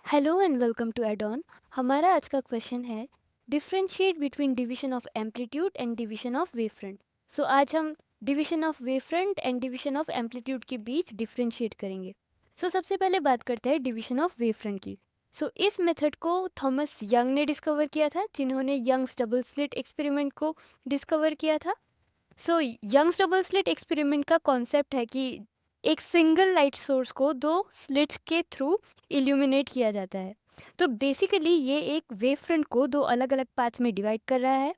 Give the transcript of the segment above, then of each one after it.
Hello and welcome to ad on. हमारा आज का क्वेश्चन है differentiate between division of amplitude and division of wavefront. So आज हम division of wavefront and division of amplitude के बीच डिफरेंशिएट करेंगे। सबसे पहले बात करते हैं डिवीजन ऑफ वेवफ्रंट की। इस मेथड को थॉमस यंग ने डिस्कवर किया था, जिन्होंने यंग्स डबल स्लिट एक्सपेरिमेंट को डिस्कवर किया था। यंग्स डबल स्लिट एक्सपेरिमेंट का कॉन्सेप्ट है कि एक सिंगल लाइट सोर्स को दो स्लिट्स के थ्रू इल्यूमिनेट किया जाता है। तो बेसिकली ये एक वेव फ्रंट को दो अलग अलग पार्ट्स में डिवाइड कर रहा है।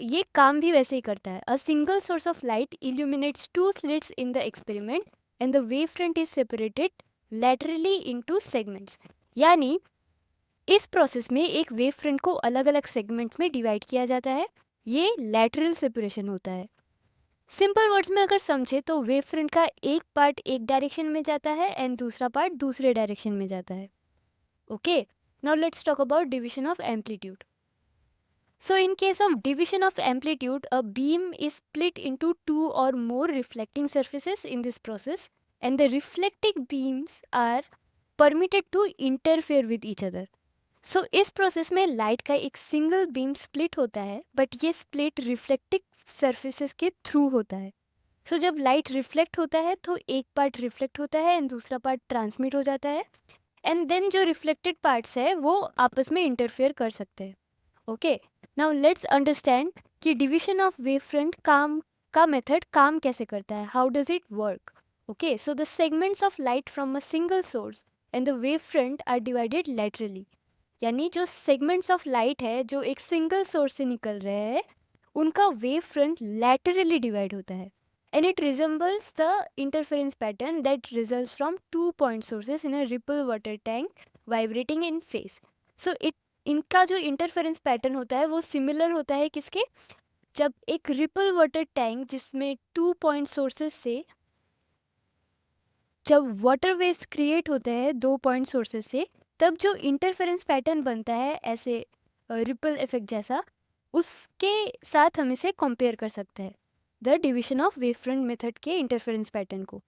ये काम भी वैसे ही करता है। अ single source of light illuminates two slits in the experiment and the wave front is separated laterally into segments. यानी इस प्रोसेस में एक वेव फ्रंट को अलग अलग सेगमेंट्स में डिवाइड किया जाता है। ये लैटरल सेपरेशन होता है। सिंपल वर्ड्स में अगर समझे तो वेव फ्रंट का एक पार्ट एक डायरेक्शन में जाता है एंड दूसरा पार्ट दूसरे डायरेक्शन में जाता है। Okay, now let's talk about division of amplitude. In case of division of amplitude, a beam is split into two or more reflecting surfaces in this process, and the reflecting beams are permitted to interfere with each other. इस process में light का एक single beam split होता है, but ये split reflective surfaces के through होता है। जब लाइट रिफ्लेक्ट होता है तो एक पार्ट रिफ्लेक्ट होता है एंड दूसरा पार्ट ट्रांसमिट हो जाता है, एंड देन जो रिफ्लेक्टेड पार्ट्स है वो आपस में इंटरफेयर कर सकते हैं। ओके, नाउ लेट्स अंडरस्टैंड कि डिवीजन ऑफ वेव फ्रंट काम का मेथड काम कैसे करता है। How does it work? Okay, so the segments of light from a single source and the wave front are divided laterally. यानी जो सेगमेंट्स ऑफ लाइट है जो एक सिंगल सोर्स से निकल रहे हैं, उनका वेव फ्रंट लैटरली डिवाइड होता है, and it resembles the interference pattern that results from two point sources in a ripple water tank vibrating in phase. इनका जो इंटरफेरेंस पैटर्न होता है वो सिमिलर होता है किसके? जब एक रिपल वाटर टैंक जिसमें टू पॉइंट सोर्सेस से जब वाटर वेव्स क्रिएट होते हैं दो पॉइंट सोर्सेस से, तब जो इंटरफेरेंस पैटर्न बनता है ऐसे रिपल इफेक्ट जैसा, उसके साथ हम इसे कंपेयर कर सकते हैं the division of wave front method के इंटरफेरेंस पैटर्न को।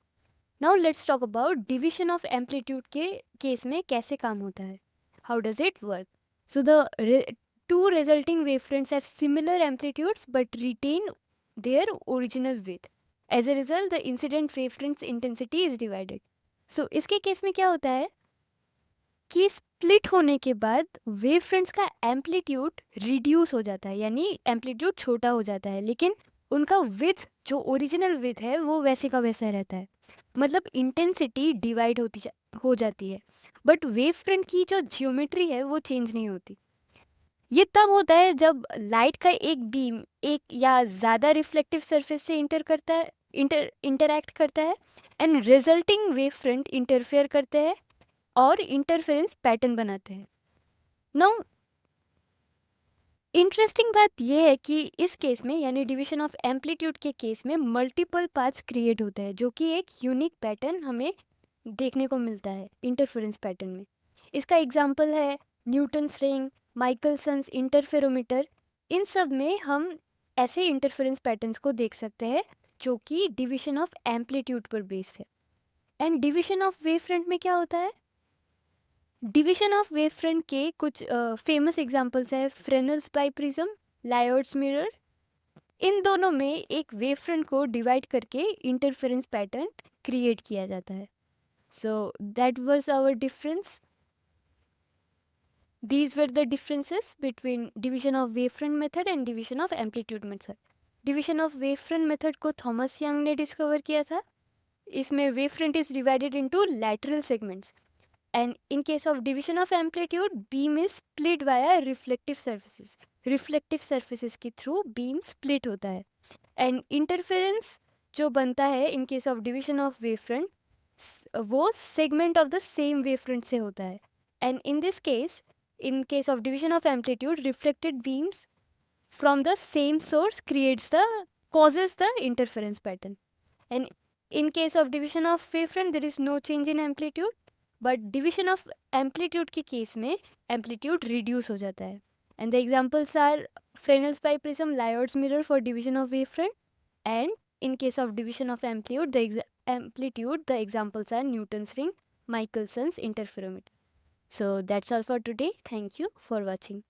Now let's talk about division of amplitude के केस में कैसे काम होता है। How does it work? The two resulting wave fronts have similar amplitudes but retain their original width. As a result the incident wave fronts intensity is divided. इसके केस में क्या होता है कि स्प्लिट होने के बाद वेव फ्रंट्स का एम्पलीट्यूड रिड्यूस हो जाता है, यानी एम्पलीट्यूड छोटा हो जाता है, लेकिन उनका विथ जो ओरिजिनल विथ है वो वैसे का वैसा रहता है। मतलब इंटेंसिटी डिवाइड हो जाती है, बट वेव फ्रंट की जो जियोमेट्री है वो चेंज नहीं होती। ये तब होता है जब लाइट का एक बीम एक या ज़्यादा रिफ्लेक्टिव सरफेस से इंटरैक्ट करता है and resulting wave front interfere करते हैं और इंटरफेरेंस पैटर्न बनाते हैं। नाउ इंटरेस्टिंग बात यह है कि इस केस में यानी डिवीजन ऑफ एम्पलीट्यूड के केस में मल्टीपल पाथ्स क्रिएट होते हैं, जो कि एक यूनिक पैटर्न हमें देखने को मिलता है इंटरफेरेंस पैटर्न में। इसका एग्जांपल है न्यूटन्स रिंग, माइकलसन्स इंटरफेरोमीटर। इन सब में हम ऐसे इंटरफेरेंस पैटर्न्स को देख सकते हैं जो कि डिवीजन ऑफ एम्पलीट्यूड पर बेस्ड है। And division of wave front में क्या होता है? डिवीजन ऑफ वेव फ्रंट के कुछ फेमस एग्जांपल्स है फ्रेनेल्स बाइप्रिज्म, लायोड्स मिरर। इन दोनों में एक वेव फ्रंट को डिवाइड करके इंटरफेरेंस पैटर्न क्रिएट किया जाता है। That was our difference. These were the differences between division of wavefront method and division of amplitude method. Division of wavefront method को Thomas young ने डिस्कवर किया था। इसमें wavefront is divided into lateral segments. And in case of division of amplitude, beam is split via reflective surfaces. Reflective surfaces के through beam split होता है. And interference जो बनता है in case of division of wavefront, वो segment of the same wavefront से होता है. And in this case, in case of division of amplitude, reflected beams from the same source causes the interference pattern. And in case of division of wavefront, there is no change in amplitude, but division of amplitude के case में amplitude reduce हो जाता है। And the examples are Fresnel's biprism, Lloyd's mirror for division of wave front, and in case of division of amplitude the examples are Newton's ring, Michelson's interferometer. So that's all for today. Thank you for watching.